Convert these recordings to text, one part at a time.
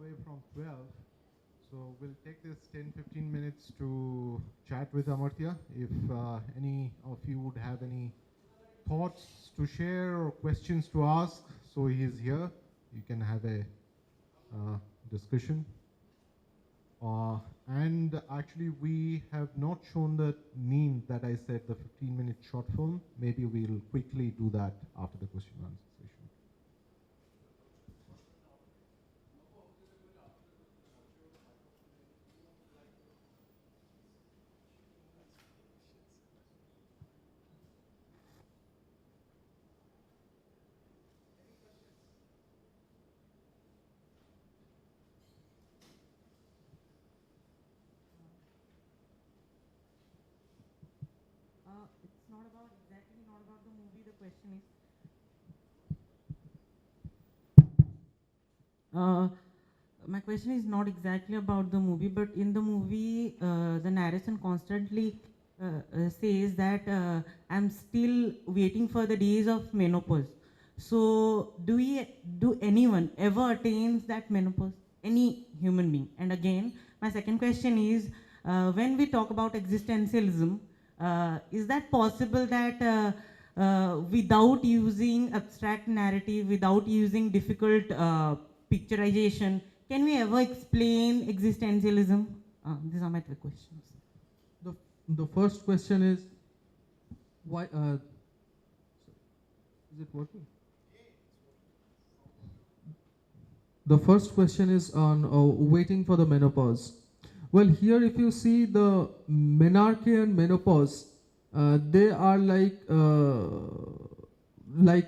away from 12. So we'll take this 10-15 minutes to chat with Amartya. If any of you would have any thoughts to share or questions to ask, so he is here. You can have a discussion. And actually, we have not shown the meme that I said, the 15-minute short film. Maybe we'll quickly do that after the question and answer session. It's not about the movie. The question is, my question is not exactly about the movie, but in the movie, the narration constantly says that I'm still waiting for the days of menopause. So, do anyone ever attains that menopause? Any human being? And again, my second question is, when we talk about existentialism, is that possible that without using abstract narrative, without using difficult picturization, can we ever explain existentialism? These are my three questions. The first question is, why? Is it working? The first question is on waiting for the menopause. Well, here if you see the menarche and menopause, they are like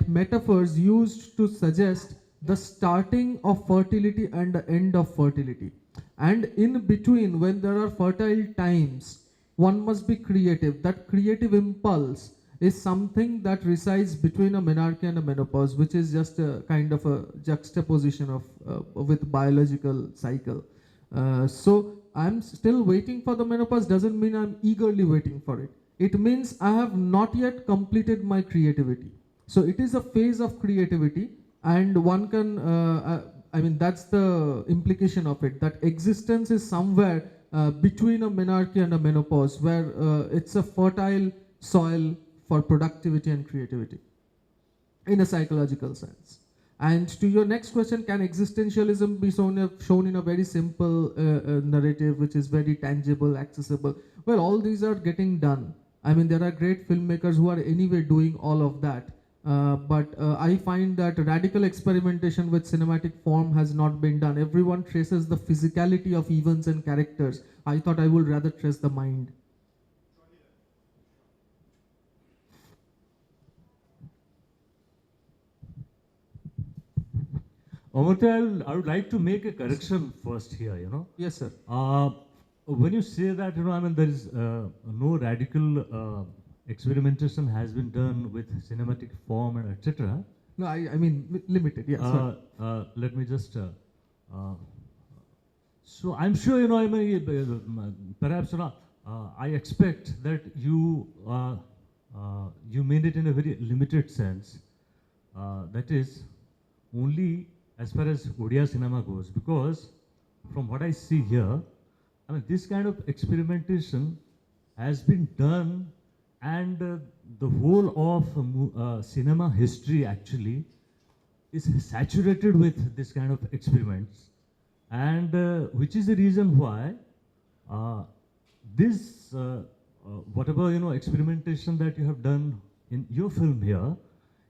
metaphors used to suggest the starting of fertility and the end of fertility. And in between, when there are fertile times, one must be creative. That creative impulse is something that resides between a menarche and a menopause, which is just a kind of a juxtaposition of with biological cycle. So I'm still waiting for the menopause doesn't mean I'm eagerly waiting for it. It means I have not yet completed my creativity. So it is a phase of creativity, and one can, I mean, that's the implication of it, that existence is somewhere between a menarche and a menopause, where it's a fertile soil for productivity and creativity in a psychological sense. And to your next question, can existentialism be shown in a very simple narrative, which is very tangible, accessible? Well, all these are getting done. I mean, there are great filmmakers who are anyway doing all of that. But I find that radical experimentation with cinematic form has not been done. Everyone traces the physicality of events and characters. I thought I would rather trace the mind. Amartya, I would like to make a correction first here, Yes, sir. When you say that, I mean, there is no radical experimentation has been done with cinematic form and etc. No, I mean limited, yes. Let me just, so I'm sure, I mean, perhaps, I expect that you mean it in a very limited sense. That is, only as far as Odia cinema goes, because from what I see here, I mean, this kind of experimentation has been done, and the whole of cinema history actually is saturated with this kind of experiments, and which is the reason why this whatever experimentation that you have done in your film here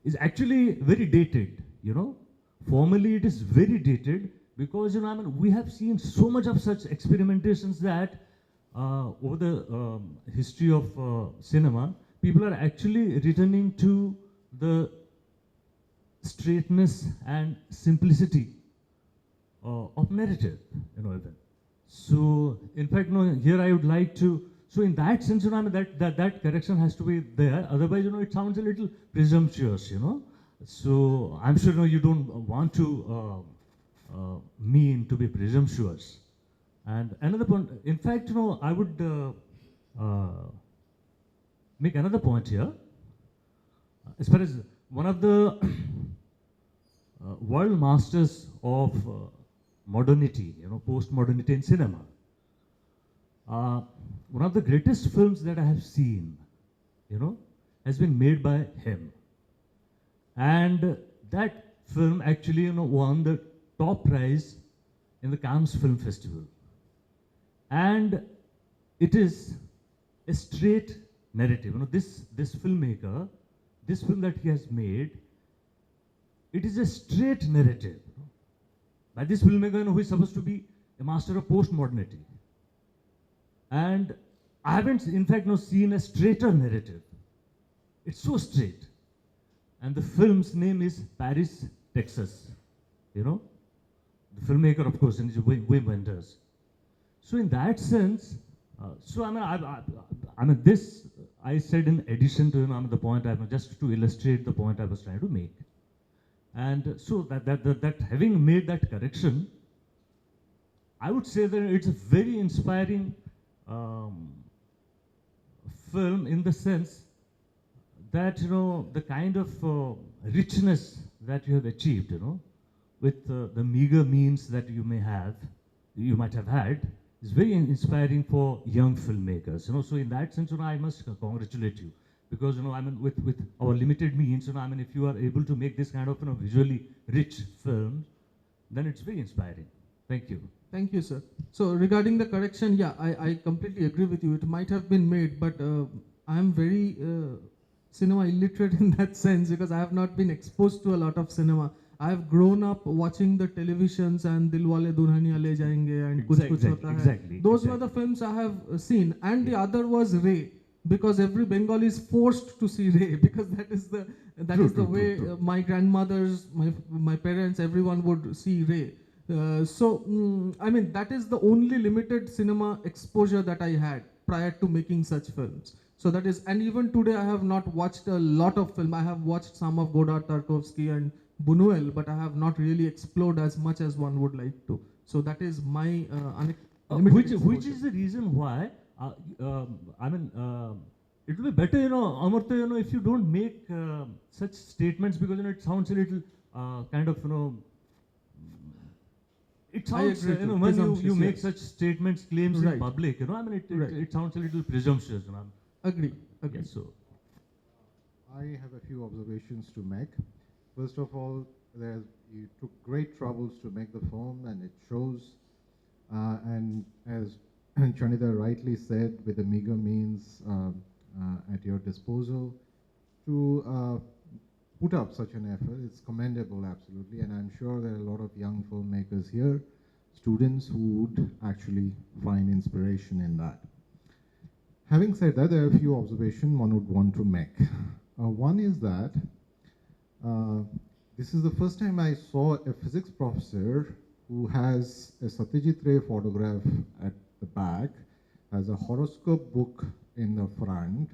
is actually very dated. Formally it is very dated, because I mean, we have seen so much of such experimentations that over the history of cinema, people are actually returning to the straightness and simplicity of narrative, even. So, in fact, here I would like to. So, in that sense, I mean, that correction has to be there. Otherwise, it sounds a little presumptuous, So, I'm sure you don't want to mean to be presumptuous. And another point, in fact, I would make another point here. As far as one of the world masters of modernity, post-modernity in cinema. One of the greatest films that I have seen, has been made by him. And that film actually, won the top prize in the Cannes Film Festival. And it is a straight narrative. This filmmaker, this film that he has made, it is a straight narrative. By this filmmaker, who is supposed to be a master of postmodernity. And I haven't, in fact, seen a straighter narrative. It's so straight. And the film's name is Paris, Texas. The filmmaker, of course, is Wim Wenders. So in that sense, this I said in addition to the point just to illustrate the point I was trying to make. And so that having made that correction, I would say that it's a very inspiring film in the sense that the kind of richness that you have achieved, with the meager means that you might have had, is very inspiring for young filmmakers. So in that sense, I must congratulate you, because with our limited means, if you are able to make this kind of visually rich film, then it's very inspiring. Thank you. Thank you, sir. So regarding the correction, yeah, I completely agree with you. It might have been made, but I am very cinema illiterate in that sense, because I have not been exposed to a lot of cinema. I have grown up watching the televisions and Dilwale Dulhaniya Le Jayenge and Kuch Kuch Hota Hai. Exactly. Those were the films I have seen. And the other was Ray, because every Bengali is forced to see Ray, because that is the way my grandmothers, my parents, everyone would see Ray. That is the only limited cinema exposure that I had prior to making such films. So that is, and even today I have not watched a lot of film. I have watched some of Godard, Tarkovsky and Buñuel, but I have not really explored as much as one would like to. So that is my which is the reason why it will be better, Amartya, if you don't make such statements, because it sounds a little kind of it sounds when you make such statements, claims in public, it sounds a little presumptuous. Agree. Yes, so I have a few observations to make. First of all, you took great troubles to make the film, and it shows. And as Chanida rightly said, with the meager means at your disposal, to put up such an effort, it's commendable, absolutely. And I'm sure there are a lot of young filmmakers here, students who would actually find inspiration in that. Having said that, there are a few observations one would want to make. One is that this is the first time I saw a physics professor who has a Satyajit Ray photograph at the back, has a horoscope book in the front,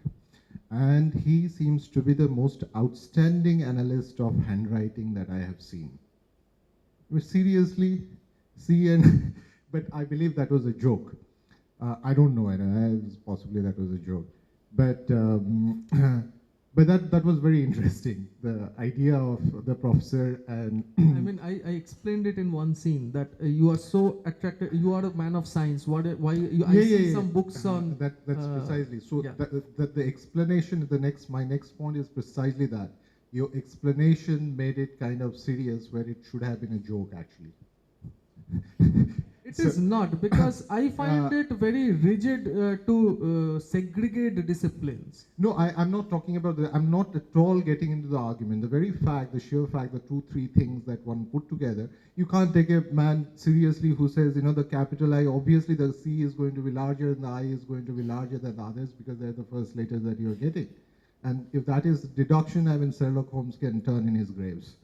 and he seems to be the most outstanding analyst of handwriting that I have seen. But seriously, but I believe that was a joke. I don't know, possibly that was a joke. But that was very interesting, the idea of the professor. And I explained it in one scene that you are so attracted, you are a man of science. I see some books on... That's precisely. So the explanation, my next point is precisely that. Your explanation made it kind of serious where it should have been a joke, actually. It is not, because I find it very rigid to segregate disciplines. No, I'm not talking about that. I'm not at all getting into the argument. The sheer fact, the 2-3 things that one put together, you can't take a man seriously who says, the capital I, obviously the C is going to be larger and the I is going to be larger than the others because they're the first letters that you're getting. And if that is deduction, Sherlock Holmes can turn in his graves.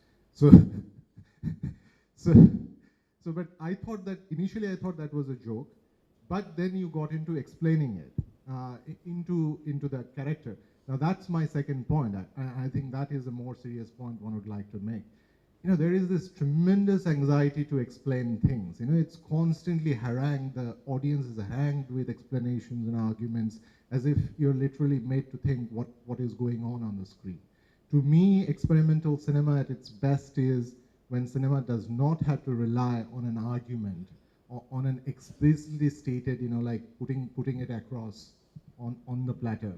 But initially I thought that was a joke, but then you got into explaining it, into that character. Now that's my second point. I think that is a more serious point one would like to make. There is this tremendous anxiety to explain things. It's constantly harangued, the audience is harangued with explanations and arguments as if you're literally made to think what is going on the screen. To me, experimental cinema at its best is when cinema does not have to rely on an argument or on an explicitly stated, like putting it across on the platter,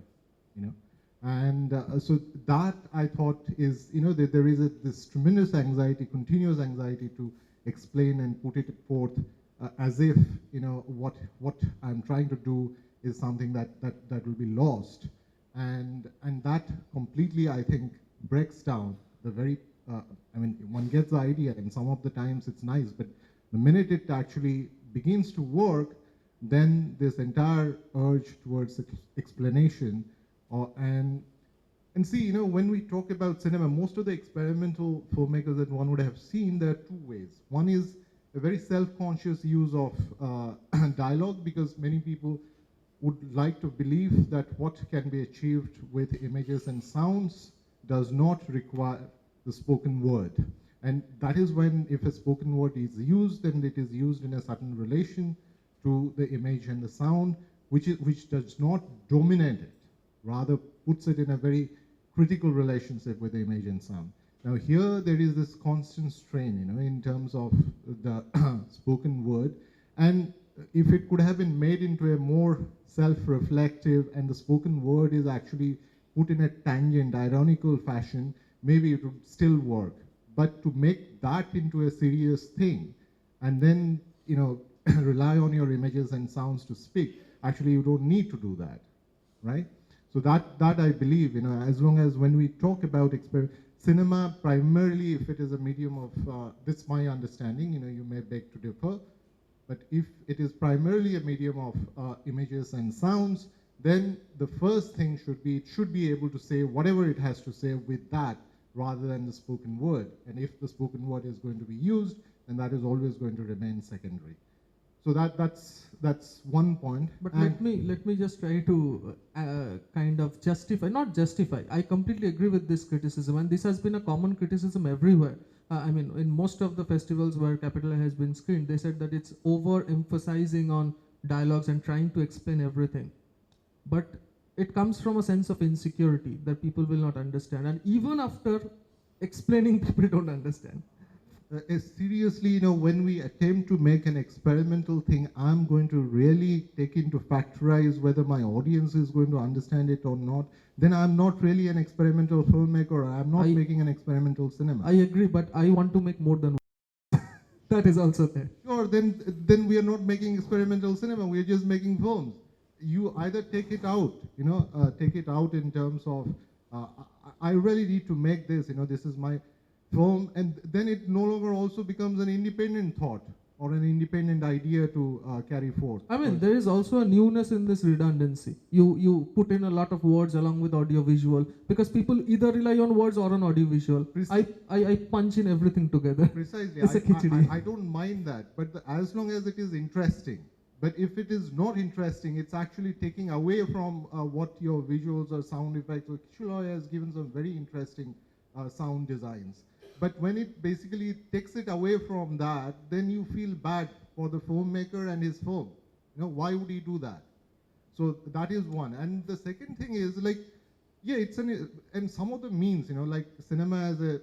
And so that I thought is, that there is this tremendous anxiety, continuous anxiety to explain and put it forth as if, what I'm trying to do is something that will be lost. And that completely, I think, breaks down the very, one gets the idea, and some of the times it's nice, but the minute it actually begins to work, then this entire urge towards explanation, and see, when we talk about cinema, most of the experimental filmmakers that one would have seen, there are two ways. One is a very self-conscious use of dialogue, because many people would like to believe that what can be achieved with images and sounds does not require the spoken word. And that is when, if a spoken word is used, then it is used in a certain relation to the image and the sound, which does not dominate it, rather puts it in a very critical relationship with the image and sound. Now here there is this constant strain, in terms of the spoken word, and if it could have been made into a more self-reflective, and the spoken word is actually put in a tangent, ironical fashion, maybe it would still work. But to make that into a serious thing, and then, rely on your images and sounds to speak, actually you don't need to do that, right? So that I believe, as long as when we talk about cinema, primarily if it is a medium of, this is my understanding, you may beg to differ, but if it is primarily a medium of images and sounds, then the first thing should be, it should be able to say whatever it has to say with that, rather than the spoken word. And if the spoken word is going to be used, then that is always going to remain secondary. So that's one point. But let me just try to kind of not justify. I completely agree with this criticism, and this has been a common criticism everywhere. In most of the festivals where Capital has been screened, they said that it's over-emphasizing on dialogues and trying to explain everything. But it comes from a sense of insecurity that people will not understand, and even after explaining, people don't understand. Seriously, when we attempt to make an experimental thing, I'm going to really take into factorize whether my audience is going to understand it or not. Then I'm not really an experimental filmmaker. I'm not making an experimental cinema. I agree, but I want to make more than one. That is also there. Sure, then we are not making experimental cinema. We are just making films. You either take it out, take it out in terms of, I really need to make this, this is my film, and then it no longer also becomes an independent thought or an independent idea to carry forth. There is also a newness in this redundancy. You put in a lot of words along with audio-visual, because people either rely on words or on audio-visual. I punch in everything together. Precisely. It's a khichdi. I don't mind that, but as long as it is interesting. But if it is not interesting, it's actually taking away from what your visuals or sound effects. So Kishuloy has given some very interesting sound designs. But when it basically takes it away from that, then you feel bad for the filmmaker and his film. Why would he do that? So that is one. And the second thing is, and some of the means, like cinema as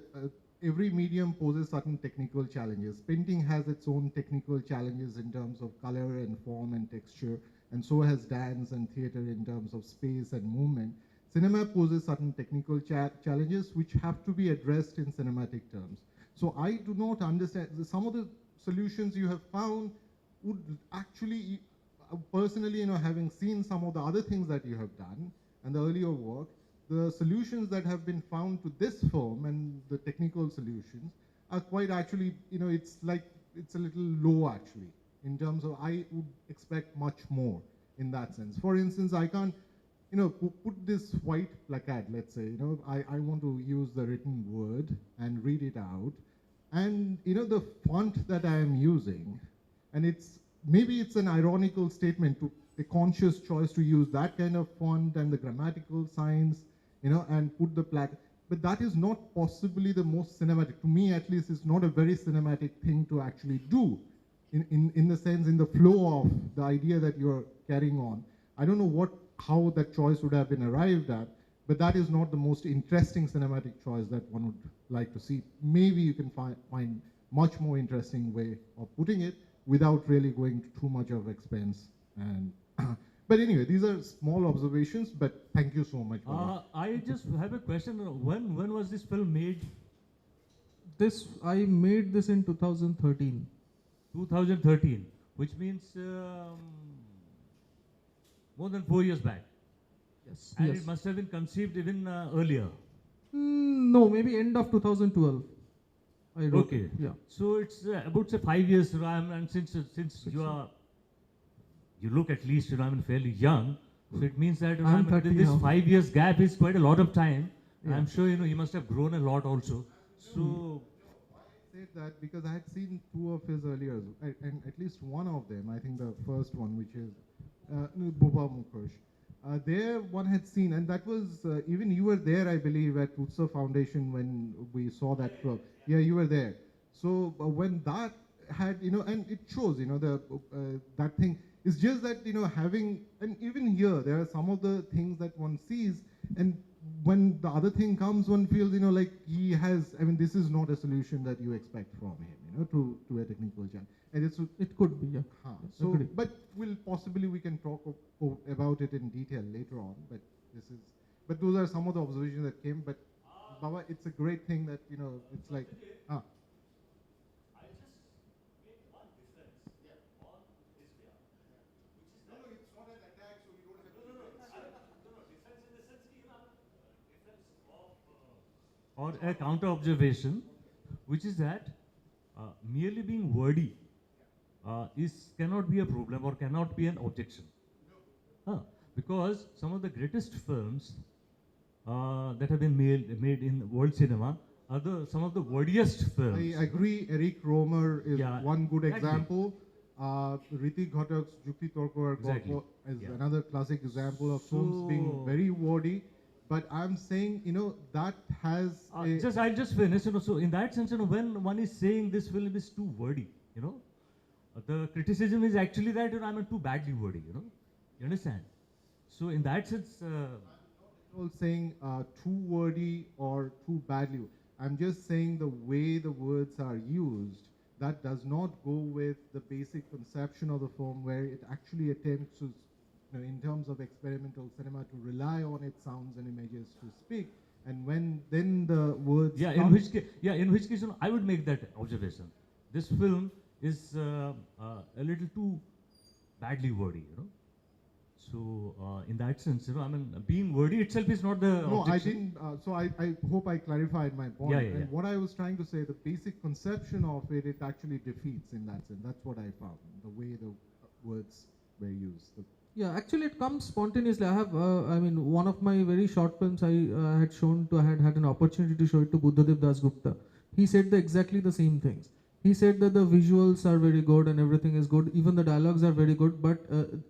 every medium poses certain technical challenges. Painting has its own technical challenges in terms of color and form and texture, and so has dance and theater in terms of space and movement. Cinema poses certain technical challenges which have to be addressed in cinematic terms. So I do not understand, some of the solutions you have found would actually, personally, having seen some of the other things that you have done and the earlier work, the solutions that have been found to this film and the technical solutions are quite actually, it's a little low actually, in terms of, I would expect much more in that sense. For instance, I can't, put this white placard, let's say, I want to use the written word and read it out. And, the font that I am using, and maybe it's an ironical statement, to a conscious choice to use that kind of font and the grammatical signs, and put the placard. But that is not possibly the most cinematic. To me, at least, it's not a very cinematic thing to actually do, in the sense, in the flow of the idea that you're carrying on. I don't know how that choice would have been arrived at, but that is not the most interesting cinematic choice that one would like to see. Maybe you can find much more interesting way of putting it without really going to too much of expense. And but anyway, these are small observations, but thank you so much. I just have a question. When was this film made? I made this in 2013. 2013, which means more than 4 years back. Yes. And Yes. it must have been conceived even earlier. No, maybe end of 2012. I wrote Okay. it. Yeah. So it's about say 5 years, and since you look at least, fairly young, so it means that I'm 30 this now. 5 years gap is quite a lot of time. Yeah. I'm sure you must have grown a lot also. So I said that because I had seen two of his earlier, and at least one of them, I think the first one, which is Buba Mukesh. There one had seen, and that was, even you were there, I believe, at Utsav Foundation when we saw that film. Yeah, you were there. So when that had, and it shows, that thing. It's just that, having, and even here, there are some of the things that one sees, and when the other thing comes, one feels, like he has, this is not a solution that you expect from him, to a technical challenge. And It could be, yeah. So, Agree. but we can talk about it in detail later on, but those are some of the observations that came, but Baba, it's a great thing that, it's like, or a counter observation, which is that merely being wordy cannot be a problem or cannot be an objection. Because some of the greatest films that have been made in world cinema are some of the wordiest films. I agree. Eric Romer is one good exactly. example. Ritik Ghatak's Jukti Torko Exactly. is Yeah. another classic example of films being So- very wordy. But I'm saying, that has I'll just finish. So in that sense, when one is saying this film is too wordy, the criticism is actually that I'm too badly wordy. You understand? So in that sense, all saying too wordy or too badly. I'm just saying the way the words are used, that does not go with the basic conception of the film, where it actually attempts to, in terms of experimental cinema, to rely on its sounds and images to speak. And when then the words in which case, I would make that observation. This film is a little too badly wordy, So in that sense, being wordy itself is not the No, I objection. didn't. So I hope I clarified my point. Yeah, yeah, And yeah. what I was trying to say, the basic conception of it actually defeats in that sense. That's what I found, the way the words were used. Yeah, actually it comes spontaneously. I have, one of my very short films I had an opportunity to show it to Buddhadev Dasgupta. He said exactly the same things. He said that the visuals are very good and everything is good, even the dialogues are very good, but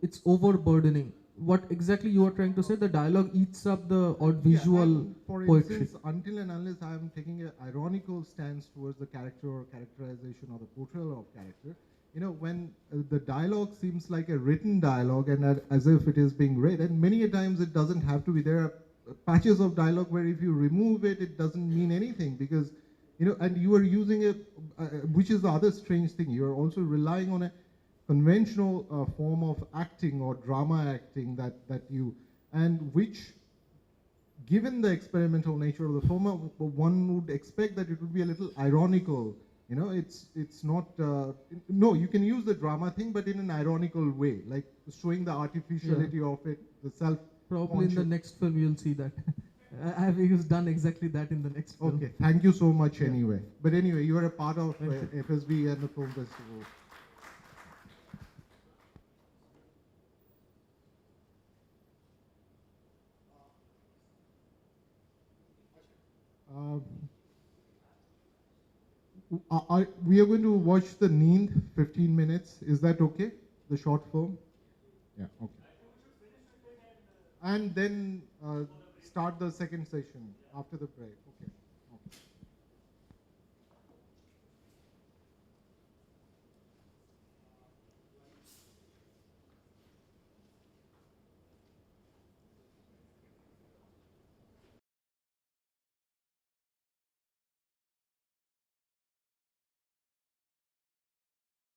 it's overburdening. What exactly you are trying to say? The dialogue eats up the visual for poetry. instance, until and unless I am taking an ironical stance towards the character or characterization or the portrayal of character, when the dialogue seems like a written dialogue and as if it is being read, and many a times it doesn't have to be. There are patches of dialogue where if you remove it, it doesn't mean anything because, and you are using it, which is the other strange thing. You are also relying on a conventional form of acting or drama acting and which, given the experimental nature of the film, one would expect that it would be a little ironical. It's not, no, you can use the drama thing, but in an ironical way, like showing the artificiality of it, the self. Probably in the next film you'll see that. He's done exactly that in the next film. Okay, thank you so much anyway. But anyway, you are a part of FSB and the film festival. We are going to watch the Neend 15 minutes. Is that okay? The short film? Yeah, okay. And then start the second session after the break. Okay.